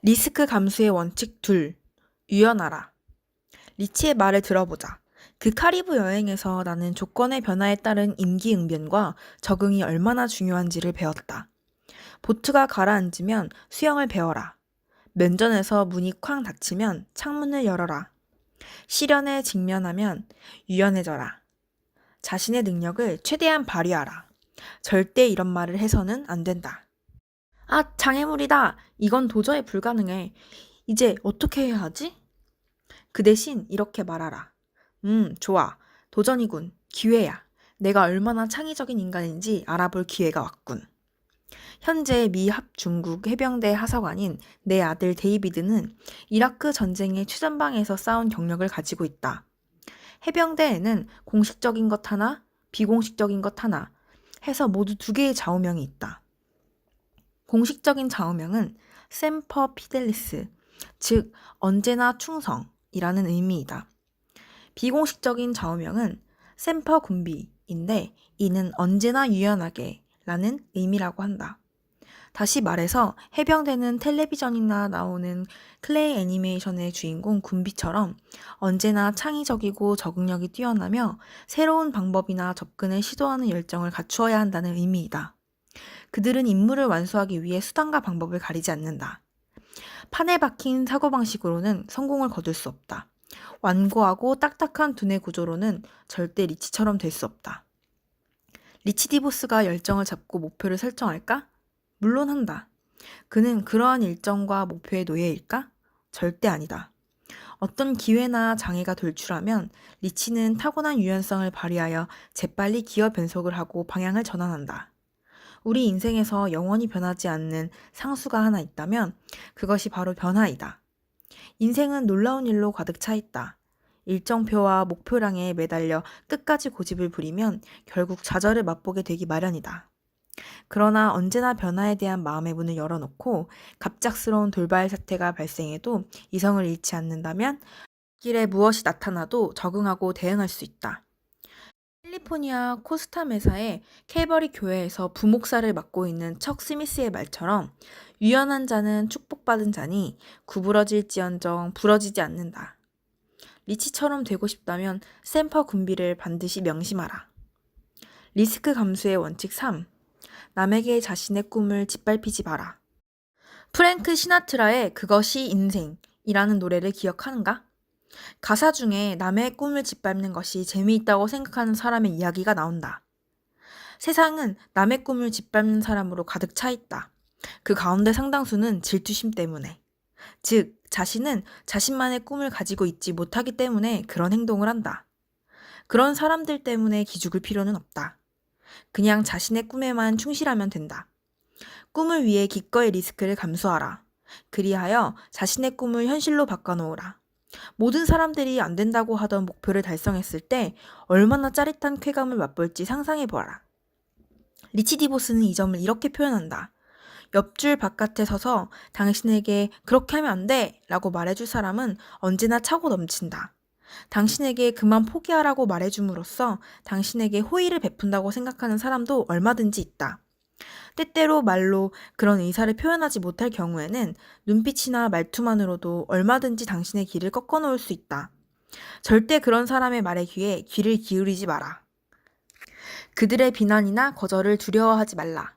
리스크 감수의 원칙 둘, 유연하라. 리치의 말을 들어보자. 그 카리브 여행에서 나는 조건의 변화에 따른 임기응변과 적응이 얼마나 중요한지를 배웠다. 보트가 가라앉으면 수영을 배워라. 면전에서 문이 쾅 닫히면 창문을 열어라. 시련에 직면하면 유연해져라. 자신의 능력을 최대한 발휘하라. 절대 이런 말을 해서는 안 된다. 아, 장애물이다. 이건 도저히 불가능해. 이제 어떻게 해야 하지? 그 대신 이렇게 말하라. 좋아. 도전이군. 기회야. 내가 얼마나 창의적인 인간인지 알아볼 기회가 왔군. 현재 미 합중국 해병대 하사관인 내 아들 데이비드는 이라크 전쟁의 최전방에서 싸운 경력을 가지고 있다. 해병대에는 공식적인 것 하나, 비공식적인 것 하나 해서 모두 두 개의 좌우명이 있다. 공식적인 좌우명은 셈퍼 피델리스, 즉 언제나 충성이라는 의미이다. 비공식적인 좌우명은 셈퍼 군비인데 이는 언제나 유연하게 라는 의미라고 한다. 다시 말해서 해병대는 텔레비전이나 나오는 클레이 애니메이션의 주인공 군비처럼 언제나 창의적이고 적응력이 뛰어나며 새로운 방법이나 접근을 시도하는 열정을 갖추어야 한다는 의미이다. 그들은 임무를 완수하기 위해 수단과 방법을 가리지 않는다. 판에 박힌 사고방식으로는 성공을 거둘 수 없다. 완고하고 딱딱한 두뇌 구조로는 절대 리치처럼 될 수 없다. 리치 디보스가 열정을 잡고 목표를 설정할까? 물론 한다. 그는 그러한 일정과 목표의 노예일까? 절대 아니다. 어떤 기회나 장애가 돌출하면 리치는 타고난 유연성을 발휘하여 재빨리 기어 변속을 하고 방향을 전환한다. 우리 인생에서 영원히 변하지 않는 상수가 하나 있다면 그것이 바로 변화이다. 인생은 놀라운 일로 가득 차 있다. 일정표와 목표량에 매달려 끝까지 고집을 부리면 결국 좌절을 맛보게 되기 마련이다. 그러나 언제나 변화에 대한 마음의 문을 열어놓고 갑작스러운 돌발 사태가 발생해도 이성을 잃지 않는다면 길에 무엇이 나타나도 적응하고 대응할 수 있다. 캘리포니아 코스타메사의 캘버리 교회에서 부목사를 맡고 있는 척 스미스의 말처럼 유연한 자는 축복받은 자니 구부러질지언정 부러지지 않는다. 리치처럼 되고 싶다면 샘퍼 군비를 반드시 명심하라. 리스크 감수의 원칙 3. 남에게 자신의 꿈을 짓밟히지 마라. 프랭크 시나트라의 그것이 인생이라는 노래를 기억하는가? 가사 중에 남의 꿈을 짓밟는 것이 재미있다고 생각하는 사람의 이야기가 나온다. 세상은 남의 꿈을 짓밟는 사람으로 가득 차 있다. 그 가운데 상당수는 질투심 때문에. 즉, 자신은 자신만의 꿈을 가지고 있지 못하기 때문에 그런 행동을 한다. 그런 사람들 때문에 기죽을 필요는 없다. 그냥 자신의 꿈에만 충실하면 된다. 꿈을 위해 기꺼이 리스크를 감수하라. 그리하여 자신의 꿈을 현실로 바꿔놓으라. 모든 사람들이 안 된다고 하던 목표를 달성했을 때 얼마나 짜릿한 쾌감을 맛볼지 상상해보아라. 리치 디보스는 이 점을 이렇게 표현한다. 옆줄 바깥에 서서 당신에게 그렇게 하면 안 돼! 라고 말해줄 사람은 언제나 차고 넘친다. 당신에게 그만 포기하라고 말해줌으로써 당신에게 호의를 베푼다고 생각하는 사람도 얼마든지 있다. 때때로 말로 그런 의사를 표현하지 못할 경우에는 눈빛이나 말투만으로도 얼마든지 당신의 길을 꺾어놓을 수 있다. 절대 그런 사람의 말에 귀를 기울이지 마라. 그들의 비난이나 거절을 두려워하지 말라.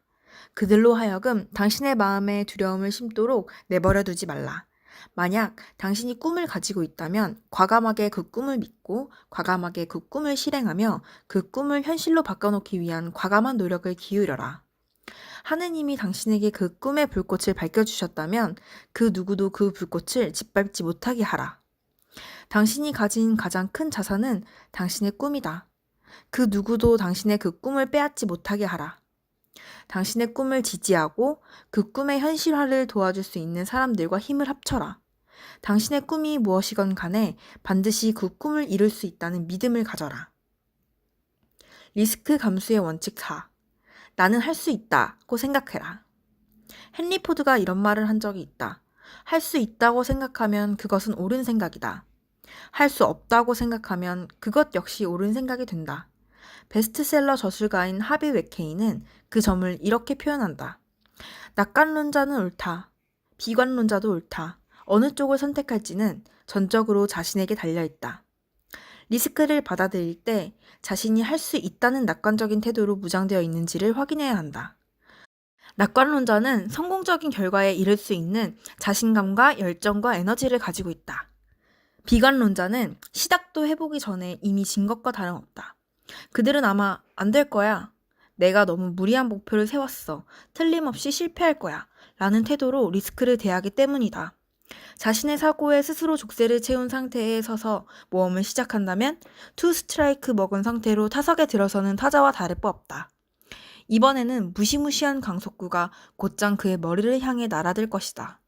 그들로 하여금 당신의 마음에 두려움을 심도록 내버려 두지 말라. 만약 당신이 꿈을 가지고 있다면 과감하게 그 꿈을 믿고 과감하게 그 꿈을 실행하며 그 꿈을 현실로 바꿔놓기 위한 과감한 노력을 기울여라. 하느님이 당신에게 그 꿈의 불꽃을 밝혀주셨다면 그 누구도 그 불꽃을 짓밟지 못하게 하라. 당신이 가진 가장 큰 자산은 당신의 꿈이다. 그 누구도 당신의 그 꿈을 빼앗지 못하게 하라. 당신의 꿈을 지지하고 그 꿈의 현실화를 도와줄 수 있는 사람들과 힘을 합쳐라. 당신의 꿈이 무엇이건 간에 반드시 그 꿈을 이룰 수 있다는 믿음을 가져라. 리스크 감수의 원칙 4. 나는 할 수 있다고 생각해라. 헨리 포드가 이런 말을 한 적이 있다. 할 수 있다고 생각하면 그것은 옳은 생각이다. 할 수 없다고 생각하면 그것 역시 옳은 생각이 된다. 베스트셀러 저술가인 하비 웨케이는 그 점을 이렇게 표현한다. 낙관론자는 옳다. 비관론자도 옳다. 어느 쪽을 선택할지는 전적으로 자신에게 달려있다. 리스크를 받아들일 때 자신이 할 수 있다는 낙관적인 태도로 무장되어 있는지를 확인해야 한다. 낙관론자는 성공적인 결과에 이를 수 있는 자신감과 열정과 에너지를 가지고 있다. 비관론자는 시작도 해보기 전에 이미 진 것과 다름없다. 그들은 아마 안 될 거야. 내가 너무 무리한 목표를 세웠어. 틀림없이 실패할 거야. 라는 태도로 리스크를 대하기 때문이다. 자신의 사고에 스스로 족쇄를 채운 상태에 서서 모험을 시작한다면 투 스트라이크 먹은 상태로 타석에 들어서는 타자와 다를 바 없다. 이번에는 무시무시한 강속구가 곧장 그의 머리를 향해 날아들 것이다.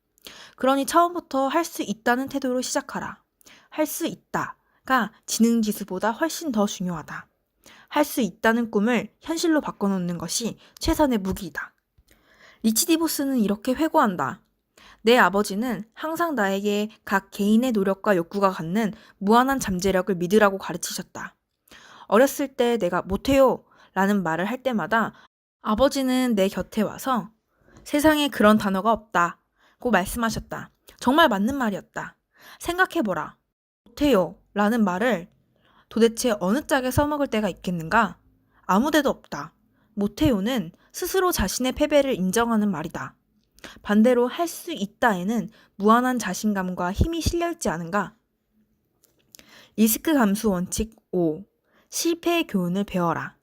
그러니 처음부터 할 수 있다는 태도로 시작하라. 할 수 있다가 지능지수보다 훨씬 더 중요하다. 할 수 있다는 꿈을 현실로 바꿔놓는 것이 최선의 무기이다. 리치 디보스는 이렇게 회고한다. 내 아버지는 항상 나에게 각 개인의 노력과 욕구가 갖는 무한한 잠재력을 믿으라고 가르치셨다. 어렸을 때 내가 못해요 라는 말을 할 때마다 아버지는 내 곁에 와서 세상에 그런 단어가 없다고 말씀하셨다. 정말 맞는 말이었다. 생각해보라. 못해요 라는 말을 도대체 어느 짝에 써먹을 때가 있겠는가? 아무데도 없다. 못해요는 스스로 자신의 패배를 인정하는 말이다. 반대로 할 수 있다에는 무한한 자신감과 힘이 실려있지 않은가? 리스크 감수 원칙 5. 실패의 교훈을 배워라.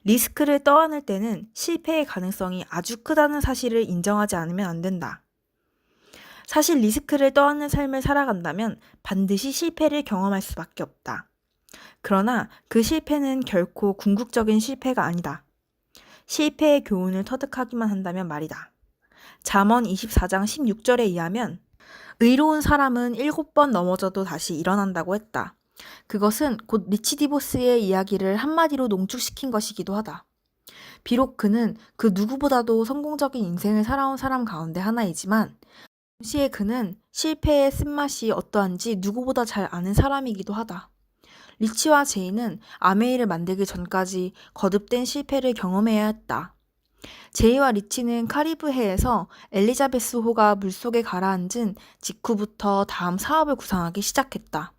리스크를 떠안을 때는 실패의 가능성이 아주 크다는 사실을 인정하지 않으면 안 된다. 사실 리스크를 떠안는 삶을 살아간다면 반드시 실패를 경험할 수밖에 없다. 그러나 그 실패는 결코 궁극적인 실패가 아니다. 실패의 교훈을 터득하기만 한다면 말이다. 잠언 24장 16절에 의하면 의로운 사람은 7번 넘어져도 다시 일어난다고 했다. 그것은 곧 리치 디보스의 이야기를 한마디로 농축시킨 것이기도 하다. 비록 그는 그 누구보다도 성공적인 인생을 살아온 사람 가운데 하나이지만 동시에 그는 실패의 쓴맛이 어떠한지 누구보다 잘 아는 사람이기도 하다. 리치와 제이는 아메이를 만들기 전까지 거듭된 실패를 경험해야 했다. 제이와 리치는 카리브해에서 엘리자베스호가 물속에 가라앉은 직후부터 다음 사업을 구상하기 시작했다.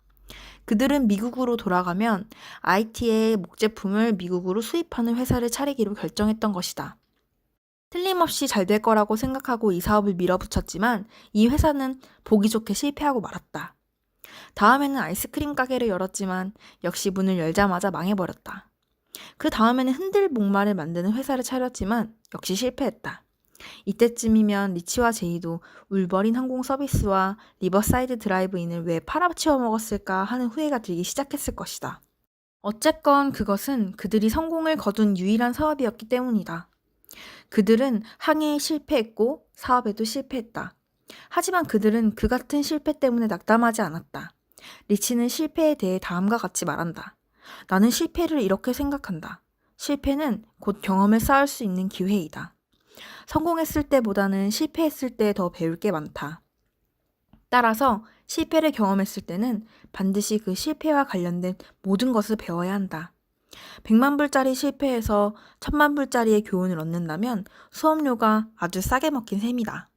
그들은 미국으로 돌아가면 IT의 목제품을 미국으로 수입하는 회사를 차리기로 결정했던 것이다. 틀림없이 잘 될 거라고 생각하고 이 사업을 밀어붙였지만 이 회사는 보기 좋게 실패하고 말았다. 다음에는 아이스크림 가게를 열었지만 역시 문을 열자마자 망해버렸다. 그 다음에는 흔들 목마를 만드는 회사를 차렸지만 역시 실패했다. 이때쯤이면 리치와 제이도 울버린 항공 서비스와 리버사이드 드라이브인을 왜 팔아치워 먹었을까 하는 후회가 들기 시작했을 것이다. 어쨌건 그것은 그들이 성공을 거둔 유일한 사업이었기 때문이다. 그들은 항해에 실패했고 사업에도 실패했다. 하지만 그들은 그 같은 실패 때문에 낙담하지 않았다. 리치는 실패에 대해 다음과 같이 말한다. 나는 실패를 이렇게 생각한다. 실패는 곧 경험을 쌓을 수 있는 기회이다. 성공했을 때보다는 실패했을 때 더 배울 게 많다. 따라서 실패를 경험했을 때는 반드시 그 실패와 관련된 모든 것을 배워야 한다. 100만 불짜리 실패에서 1000만 불짜리의 교훈을 얻는다면 수업료가 아주 싸게 먹힌 셈이다.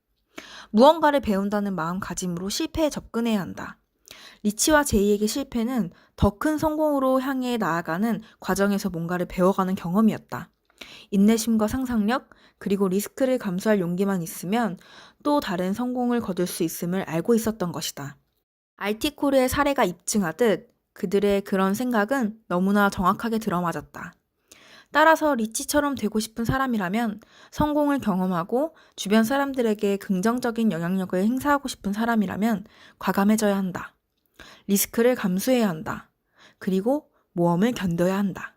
무언가를 배운다는 마음가짐으로 실패에 접근해야 한다. 리치와 제이에게 실패는 더 큰 성공으로 향해 나아가는 과정에서 뭔가를 배워가는 경험이었다. 인내심과 상상력, 그리고 리스크를 감수할 용기만 있으면 또 다른 성공을 거둘 수 있음을 알고 있었던 것이다. 알티코르의 사례가 입증하듯 그들의 그런 생각은 너무나 정확하게 들어맞았다. 따라서 리치처럼 되고 싶은 사람이라면 성공을 경험하고 주변 사람들에게 긍정적인 영향력을 행사하고 싶은 사람이라면 과감해져야 한다. 리스크를 감수해야 한다. 그리고 모험을 견뎌야 한다.